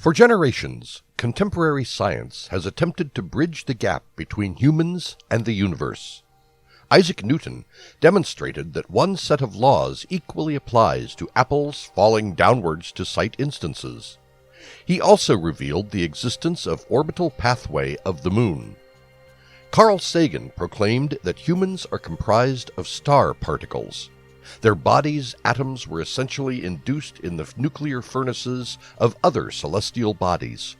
For generations, contemporary science has attempted to bridge the gap between humans and the universe. Isaac Newton demonstrated that one set of laws equally applies to apples falling downwards to cite instances. He also revealed the existence of orbital pathway of the moon. Carl Sagan proclaimed that humans are comprised of star particles. Their bodies' atoms were essentially induced in the nuclear furnaces of other celestial bodies.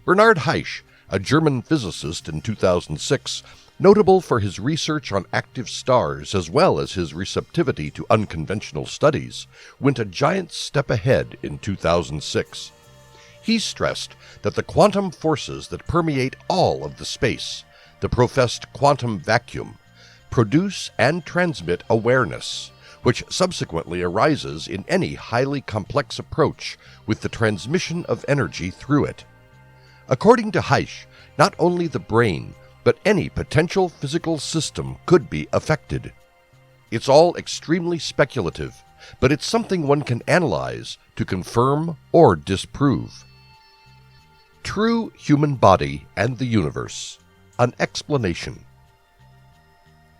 Bernhard Haisch, a German physicist in 2006, notable for his research on active stars as well as his receptivity to unconventional studies, went a giant step ahead in 2006. He stressed that the quantum forces that permeate all of the space, the professed quantum vacuum, produce and transmit awareness, which subsequently arises in any highly complex approach with the transmission of energy through it. According to Haisch, not only the brain, but any potential physical system could be affected. It's all extremely speculative, but it's something one can analyze to confirm or disprove. True human body and the universe. An explanation.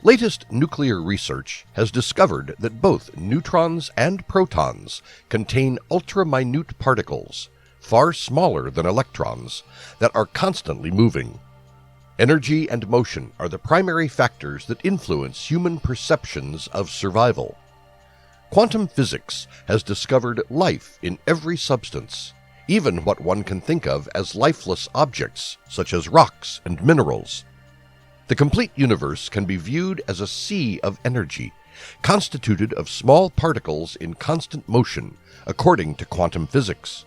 Latest nuclear research has discovered that both neutrons and protons contain ultra-minute particles, far smaller than electrons, that are constantly moving. Energy and motion are the primary factors that influence human perceptions of survival. Quantum physics has discovered life in every substance, even what one can think of as lifeless objects, such as rocks and minerals. The complete universe can be viewed as a sea of energy, constituted of small particles in constant motion, according to quantum physics.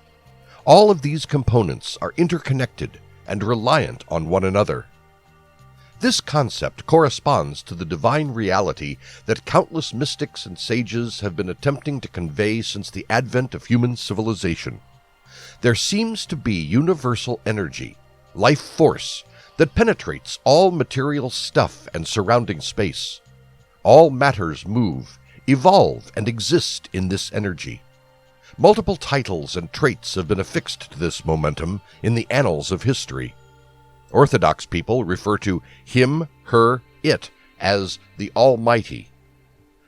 All of these components are interconnected and reliant on one another. This concept corresponds to the divine reality that countless mystics and sages have been attempting to convey since the advent of human civilization. There seems to be universal energy, life force, that penetrates all material stuff and surrounding space. All matters move, evolve, and exist in this energy. Multiple titles and traits have been affixed to this momentum in the annals of history. Orthodox people refer to him, her, it as the Almighty.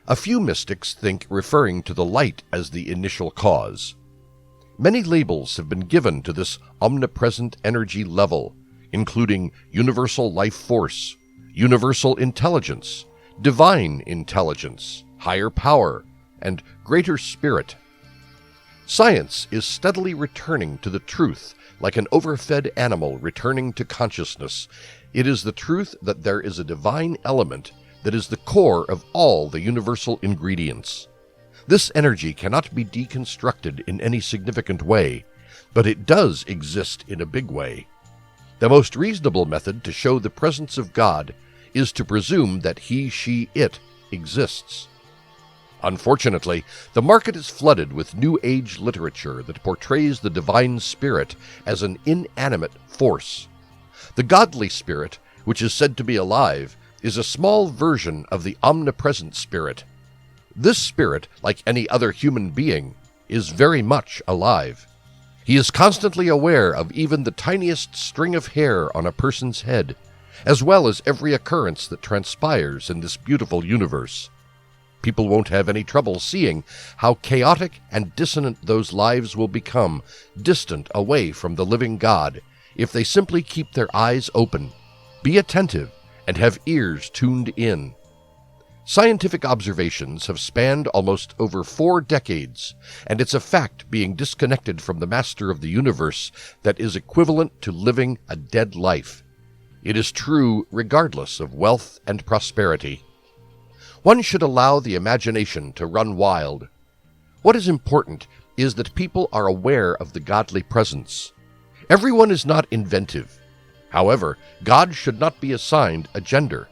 A few mystics think referring to the light as the initial cause. Many labels have been given to this omnipresent energy level, including universal life force, universal intelligence, divine intelligence, higher power, and greater spirit. Science is steadily returning to the truth like an overfed animal returning to consciousness. It is the truth that there is a divine element that is the core of all the universal ingredients. This energy cannot be deconstructed in any significant way, but it does exist in a big way. The most reasonable method to show the presence of God is to presume that he, she, it exists. Unfortunately, the market is flooded with New Age literature that portrays the divine spirit as an inanimate force. The godly spirit, which is said to be alive, is a small version of the omnipresent spirit. This spirit, like any other human being, is very much alive. He is constantly aware of even the tiniest string of hair on a person's head, as well as every occurrence that transpires in this beautiful universe. People won't have any trouble seeing how chaotic and dissonant those lives will become, distant away from the living God, if they simply keep their eyes open, be attentive, and have ears tuned in. Scientific observations have spanned almost over 4 decades, and it's a fact being disconnected from the master of the universe that is equivalent to living a dead life. It is true regardless of wealth and prosperity. One should allow the imagination to run wild. What is important is that people are aware of the godly presence. Everyone is not inventive. However, God should not be assigned a gender.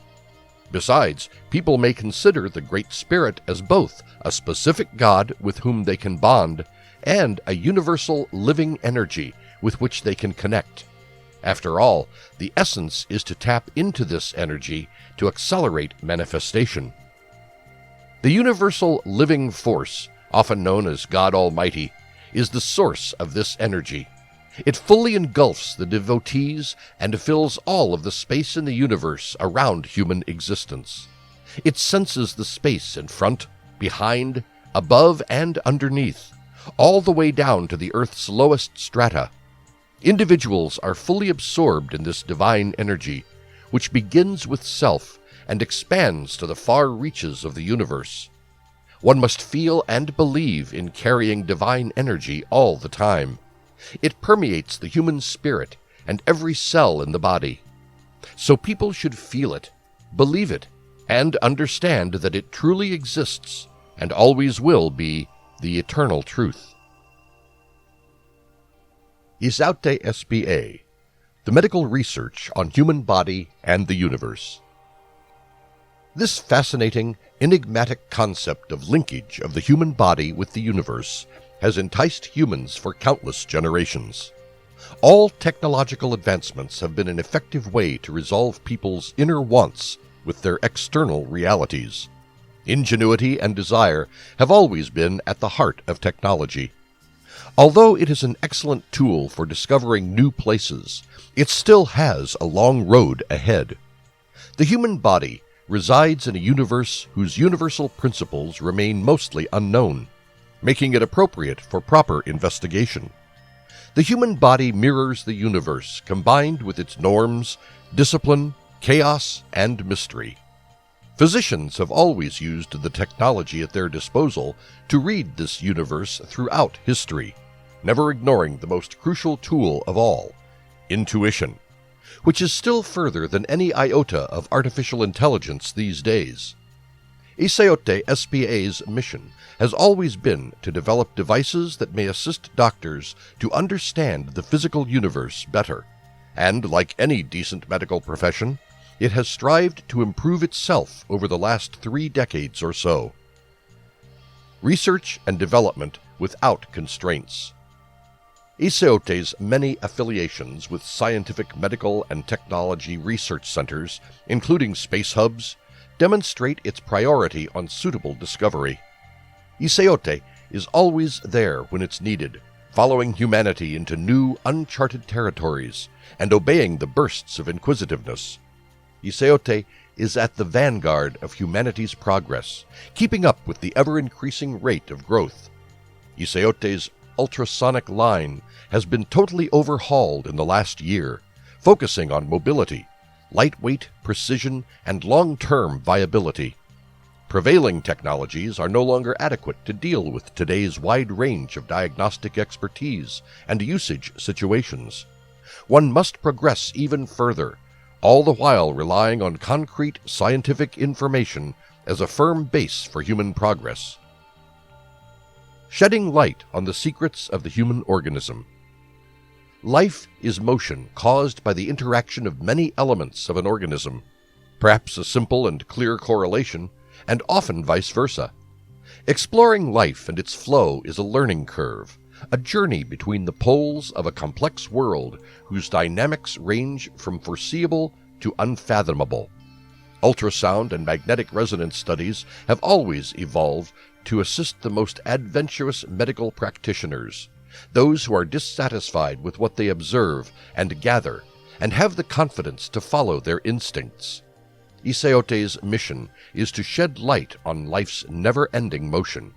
Besides, people may consider the Great Spirit as both a specific God with whom they can bond and a universal living energy with which they can connect. After all, the essence is to tap into this energy to accelerate manifestation. The universal living force, often known as God Almighty, is the source of this energy. It fully engulfs the devotees and fills all of the space in the universe around human existence. It senses the space in front, behind, above, and underneath, all the way down to the Earth's lowest strata. Individuals are fully absorbed in this divine energy, which begins with self and expands to the far reaches of the universe. One must feel and believe in carrying divine energy all the time. It permeates the human spirit and every cell in the body. So people should feel it, believe it, and understand that it truly exists and always will be the eternal truth. Cite SPA, the medical research on human body and the universe. This fascinating, enigmatic concept of linkage of the human body with the universe has enticed humans for countless generations. All technological advancements have been an effective way to resolve people's inner wants with their external realities. Ingenuity and desire have always been at the heart of technology. Although it is an excellent tool for discovering new places, it still has a long road ahead. The human body resides in a universe whose universal principles remain mostly unknown, making it appropriate for proper investigation. The human body mirrors the universe, combined with its norms, discipline, chaos, and mystery. Physicians have always used the technology at their disposal to read this universe throughout history, never ignoring the most crucial tool of all, intuition, which is still further than any iota of artificial intelligence these days. Cite SPA's mission has always been to develop devices that may assist doctors to understand the physical universe better, and like any decent medical profession, it has strived to improve itself over the last 3 decades or so. Research and development without constraints. Cite's many affiliations with scientific, medical, and technology research centers, including space hubs, demonstrate its priority on suitable discovery. Cite is always there when it's needed, following humanity into new, uncharted territories and obeying the bursts of inquisitiveness. Cite is at the vanguard of humanity's progress, keeping up with the ever-increasing rate of growth. Cite's ultrasonic line has been totally overhauled in the last year, focusing on mobility, lightweight, precision, and long-term viability. Prevailing technologies are no longer adequate to deal with today's wide range of diagnostic expertise and usage situations. One must progress even further, all the while relying on concrete scientific information as a firm base for human progress. Shedding light on the secrets of the human organism. Life is motion caused by the interaction of many elements of an organism, perhaps a simple and clear correlation, and often vice versa. Exploring life and its flow is a learning curve, a journey between the poles of a complex world whose dynamics range from foreseeable to unfathomable. Ultrasound and magnetic resonance studies have always evolved to assist the most adventurous medical practitioners, those who are dissatisfied with what they observe and gather, and have the confidence to follow their instincts. Cite's mission is to shed light on life's never-ending motion.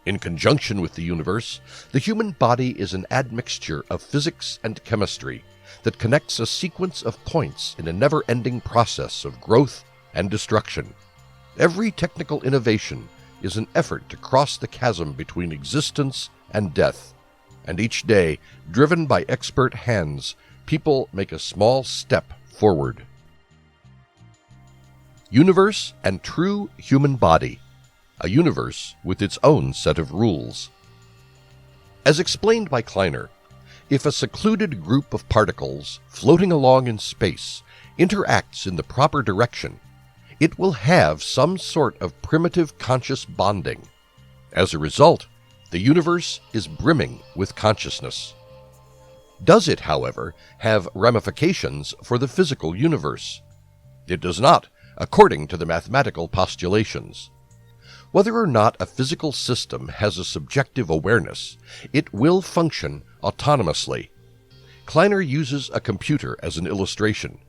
In conjunction with the universe, the human body is an admixture of physics and chemistry that connects a sequence of points in a never-ending process of growth and destruction. Every technical innovation is an effort to cross the chasm between existence and death, and each day, driven by expert hands, people make a small step forward. Universe and true human body, a universe with its own set of rules. As explained by Kleiner, if a secluded group of particles floating along in space interacts in the proper direction, it will have some sort of primitive conscious bonding. As a result, the universe is brimming with consciousness. Does it, however, have ramifications for the physical universe? It does not, according to the mathematical postulations. Whether or not a physical system has a subjective awareness, it will function autonomously, Kleiner uses a computer as an illustration,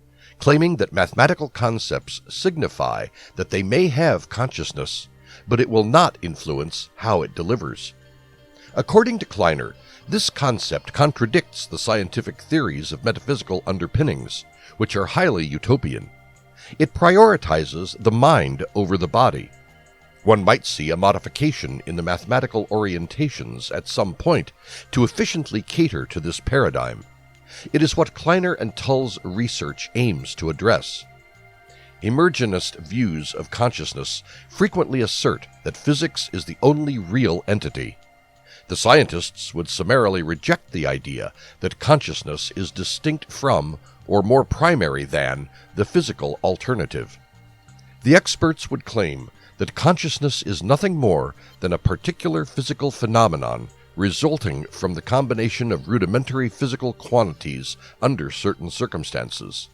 claiming that mathematical concepts signify that they may have consciousness, but it will not influence how it delivers. According to Kleiner, this concept contradicts the scientific theories of metaphysical underpinnings, which are highly utopian. It prioritizes the mind over the body. One might see a modification in the mathematical orientations at some point to efficiently cater to this paradigm. It is what Kleiner and Tull's research aims to address. Emergenist views of consciousness frequently assert that physics is the only real entity. The scientists would summarily reject the idea that consciousness is distinct from, or more primary than, the physical alternative. The experts would claim that consciousness is nothing more than a particular physical phenomenon resulting from the combination of rudimentary physical quantities under certain circumstances.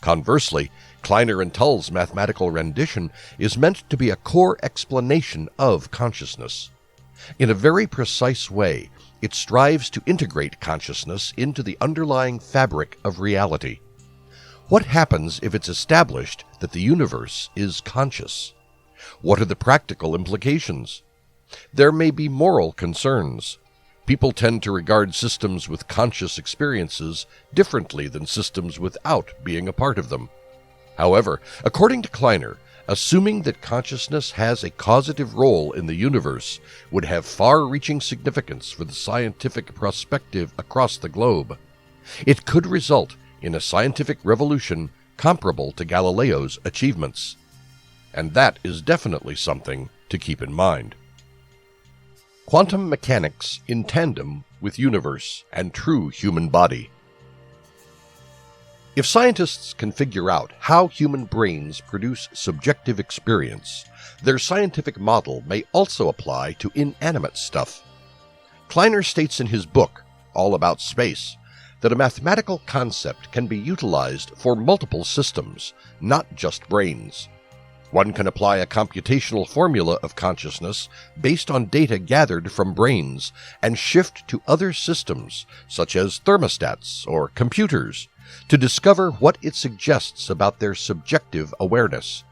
Conversely, Kleiner and Tull's mathematical rendition is meant to be a core explanation of consciousness. In a very precise way, it strives to integrate consciousness into the underlying fabric of reality. What happens if it's established that the universe is conscious? What are the practical implications? There may be moral concerns. People tend to regard systems with conscious experiences differently than systems without being a part of them. However, according to Kleiner, assuming that consciousness has a causative role in the universe would have far-reaching significance for the scientific perspective across the globe. It could result in a scientific revolution comparable to Galileo's achievements. And that is definitely something to keep in mind. Quantum mechanics in tandem with universe and true human body. If scientists can figure out how human brains produce subjective experience, their scientific model may also apply to inanimate stuff. Kleiner states in his book, All About Space, that a mathematical concept can be utilized for multiple systems, not just brains. One can apply a computational formula of consciousness based on data gathered from brains and shift to other systems, such as thermostats or computers, to discover what it suggests about their subjective awareness.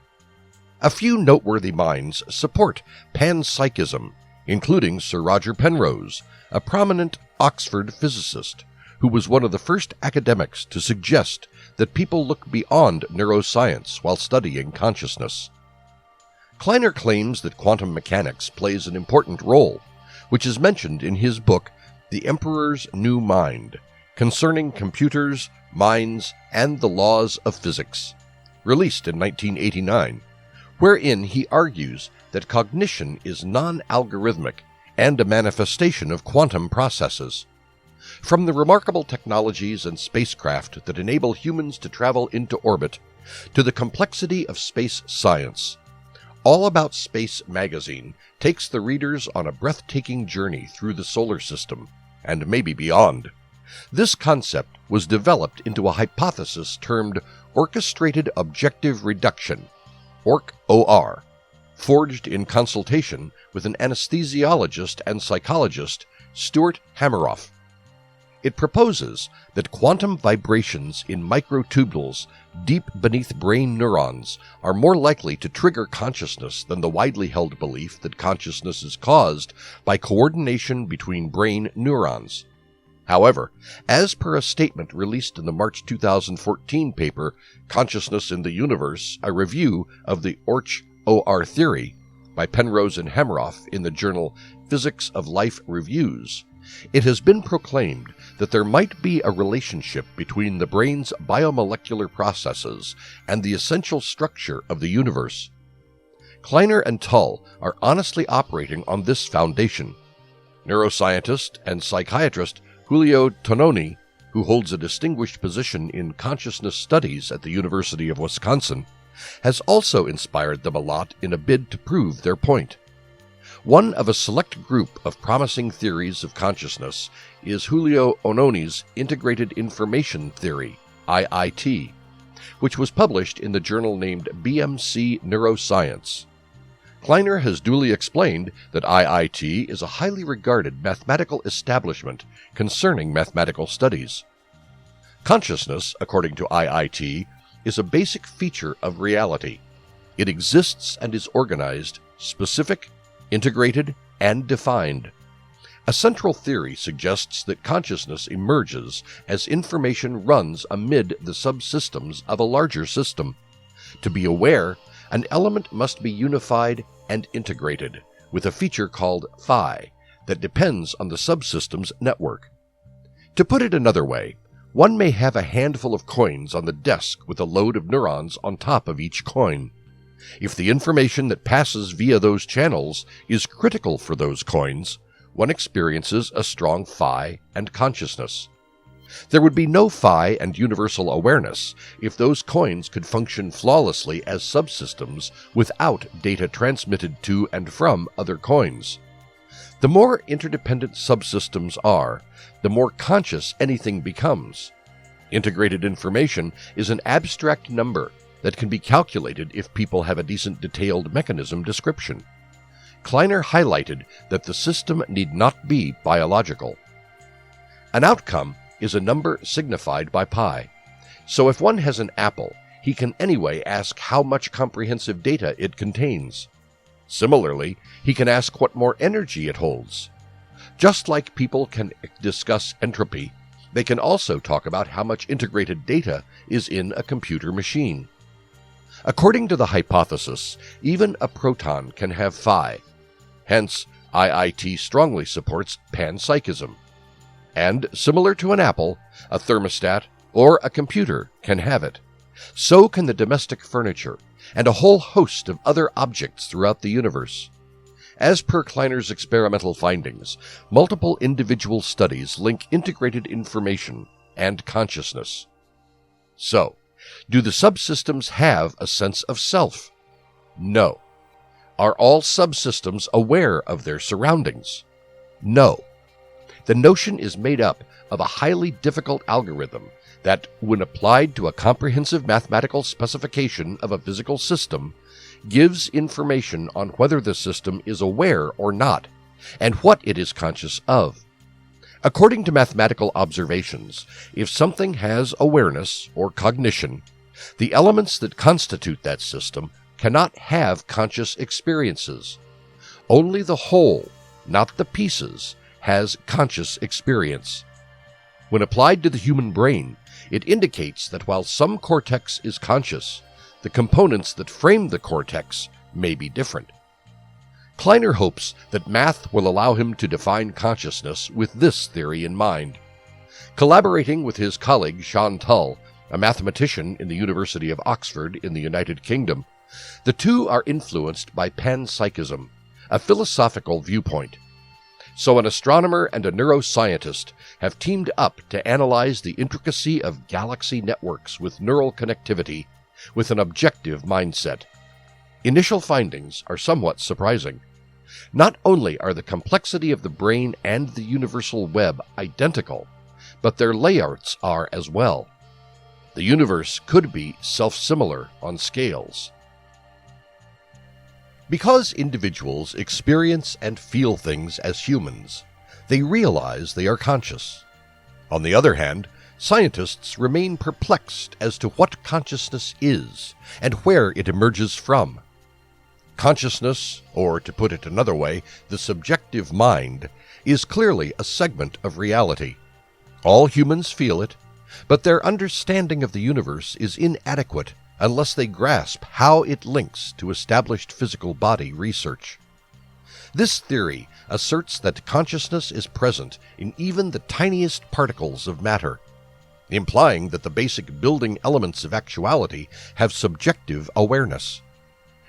A few noteworthy minds support panpsychism, including Sir Roger Penrose, a prominent Oxford physicist, who was one of the first academics to suggest that people look beyond neuroscience while studying consciousness. Kleiner claims that quantum mechanics plays an important role, which is mentioned in his book, The Emperor's New Mind, concerning computers, minds, and the laws of physics, released in 1989, wherein he argues that cognition is non-algorithmic and a manifestation of quantum processes. From the remarkable technologies and spacecraft that enable humans to travel into orbit, to the complexity of space science, All About Space magazine takes the readers on a breathtaking journey through the solar system, and maybe beyond. This concept was developed into a hypothesis termed Orchestrated Objective Reduction, ORC-OR, forged in consultation with an anesthesiologist and psychologist, Stuart Hameroff. It proposes that quantum vibrations in microtubules deep beneath brain neurons are more likely to trigger consciousness than the widely held belief that consciousness is caused by coordination between brain neurons. However, as per a statement released in the March 2014 paper Consciousness in the Universe, a review of the ORC-OR theory by Penrose and Hameroff in the journal Physics of Life Reviews, it has been proclaimed that there might be a relationship between the brain's biomolecular processes and the essential structure of the universe. Kleiner and Tull are honestly operating on this foundation. Neuroscientist and psychiatrist Julio Tononi, who holds a distinguished position in consciousness studies at the University of Wisconsin, has also inspired them a lot in a bid to prove their point. One of a select group of promising theories of consciousness is Julio Tononi's Integrated Information Theory, IIT, which was published in the journal named BMC Neuroscience. Kleiner has duly explained that IIT is a highly regarded mathematical establishment concerning mathematical studies. Consciousness, according to IIT, is a basic feature of reality. It exists and is organized, specific, integrated, and defined. A central theory suggests that consciousness emerges as information runs amid the subsystems of a larger system. To be aware, an element must be unified and integrated, with a feature called phi that depends on the subsystem's network. To put it another way, one may have a handful of coins on the desk with a load of neurons on top of each coin. If the information that passes via those channels is critical for those coins, one experiences a strong phi and consciousness. There would be no phi and universal awareness if those coins could function flawlessly as subsystems without data transmitted to and from other coins. The more interdependent subsystems are, the more conscious anything becomes. Integrated information is an abstract number that can be calculated if people have a decent detailed mechanism description. Kleiner highlighted that the system need not be biological. An outcome is a number signified by pi. So if one has an apple, he can anyway ask how much comprehensive data it contains. Similarly, he can ask what more energy it holds. Just like people can discuss entropy, they can also talk about how much integrated data is in a computer machine. According to the hypothesis, even a proton can have phi. Hence, IIT strongly supports panpsychism. And, similar to an apple, a thermostat, or a computer can have it. So can the domestic furniture, and a whole host of other objects throughout the universe. As per Kleiner's experimental findings, multiple individual studies link integrated information and consciousness. So, do the subsystems have a sense of self? No. Are all subsystems aware of their surroundings? No. The notion is made up of a highly difficult algorithm that, when applied to a comprehensive mathematical specification of a physical system, gives information on whether the system is aware or not, and what it is conscious of. According to mathematical observations, if something has awareness or cognition, the elements that constitute that system cannot have conscious experiences. Only the whole, not the pieces, has conscious experience. When applied to the human brain, it indicates that while some cortex is conscious, the components that frame the cortex may be different. Kleiner hopes that math will allow him to define consciousness with this theory in mind. Collaborating with his colleague Sean Tull, a mathematician in the University of Oxford in the United Kingdom, the two are influenced by panpsychism, a philosophical viewpoint. So an astronomer and a neuroscientist have teamed up to analyze the intricacy of galaxy networks with neural connectivity with an objective mindset. Initial findings are somewhat surprising. Not only are the complexity of the brain and the universal web identical, but their layouts are as well. The universe could be self-similar on scales. Because individuals experience and feel things as humans, they realize they are conscious. On the other hand, scientists remain perplexed as to what consciousness is and where it emerges from. Consciousness, or to put it another way, the subjective mind, is clearly a segment of reality. All humans feel it, but their understanding of the universe is inadequate unless they grasp how it links to established physical body research. This theory asserts that consciousness is present in even the tiniest particles of matter, implying that the basic building elements of actuality have subjective awareness.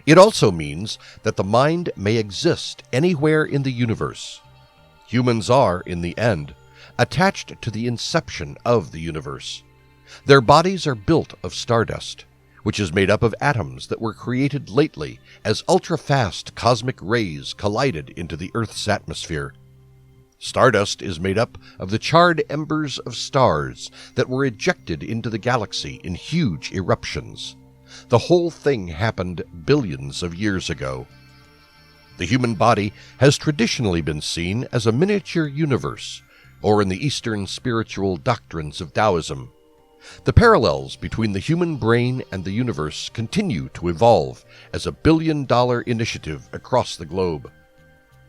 It also means that the mind may exist anywhere in the universe. Humans are, in the end, attached to the inception of the universe. Their bodies are built of stardust, which is made up of atoms that were created lately as ultra-fast cosmic rays collided into the Earth's atmosphere. Stardust is made up of the charred embers of stars that were ejected into the galaxy in huge eruptions. The whole thing happened billions of years ago. The human body has traditionally been seen as a miniature universe, or in the Eastern spiritual doctrines of Taoism, The parallels between the human brain and the universe continue to evolve as a billion-dollar initiative across the globe.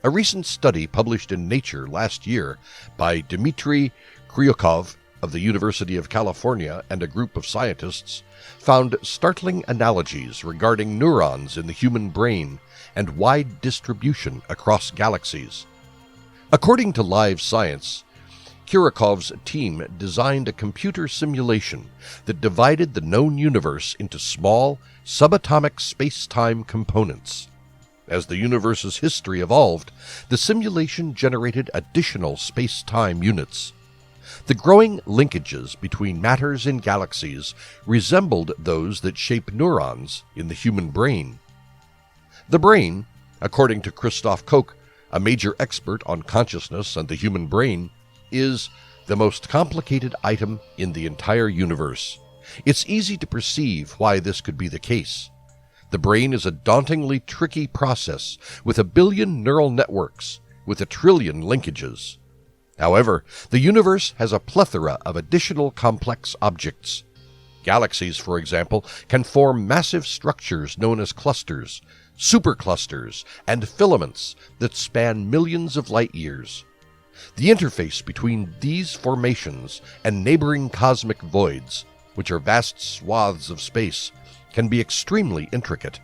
A recent study published in Nature last year by Dmitry Kryukov of the University of California and a group of scientists found startling analogies regarding neurons in the human brain and wide distribution across galaxies. According to Live Science, Kryukov's team designed a computer simulation that divided the known universe into small, subatomic space-time components. As the universe's history evolved, the simulation generated additional space-time units. The growing linkages between matters in galaxies resembled those that shape neurons in the human brain. The brain, according to Christoph Koch, a major expert on consciousness and the human brain, is the most complicated item in the entire universe. It's easy to perceive why this could be the case. The brain is a dauntingly tricky process with 1 billion neural networks, with 1 trillion linkages. However, the universe has a plethora of additional complex objects. Galaxies, for example, can form massive structures known as clusters, superclusters, and filaments that span millions of light years. The interface between these formations and neighboring cosmic voids, which are vast swaths of space, can be extremely intricate.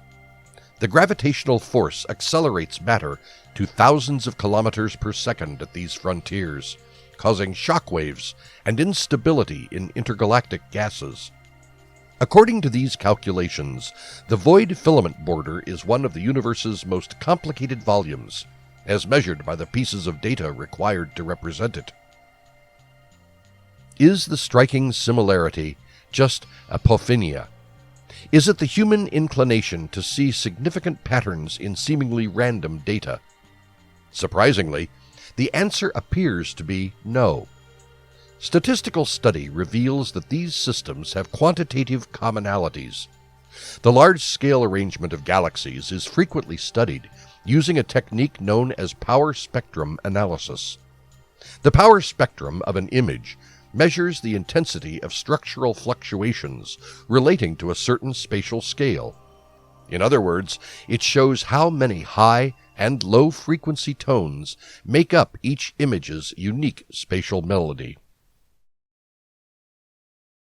The gravitational force accelerates matter to thousands of kilometers per second at these frontiers, causing shock waves and instability in intergalactic gases. According to these calculations, the void filament border is one of the universe's most complicated volumes, as measured by the pieces of data required to represent it. Is the striking similarity just apophenia? Is it the human inclination to see significant patterns in seemingly random data? Surprisingly, the answer appears to be no. Statistical study reveals that these systems have quantitative commonalities. The large-scale arrangement of galaxies is frequently studied using a technique known as power spectrum analysis. The power spectrum of an image measures the intensity of structural fluctuations relating to a certain spatial scale. In other words, it shows how many high and low frequency tones make up each image's unique spatial melody.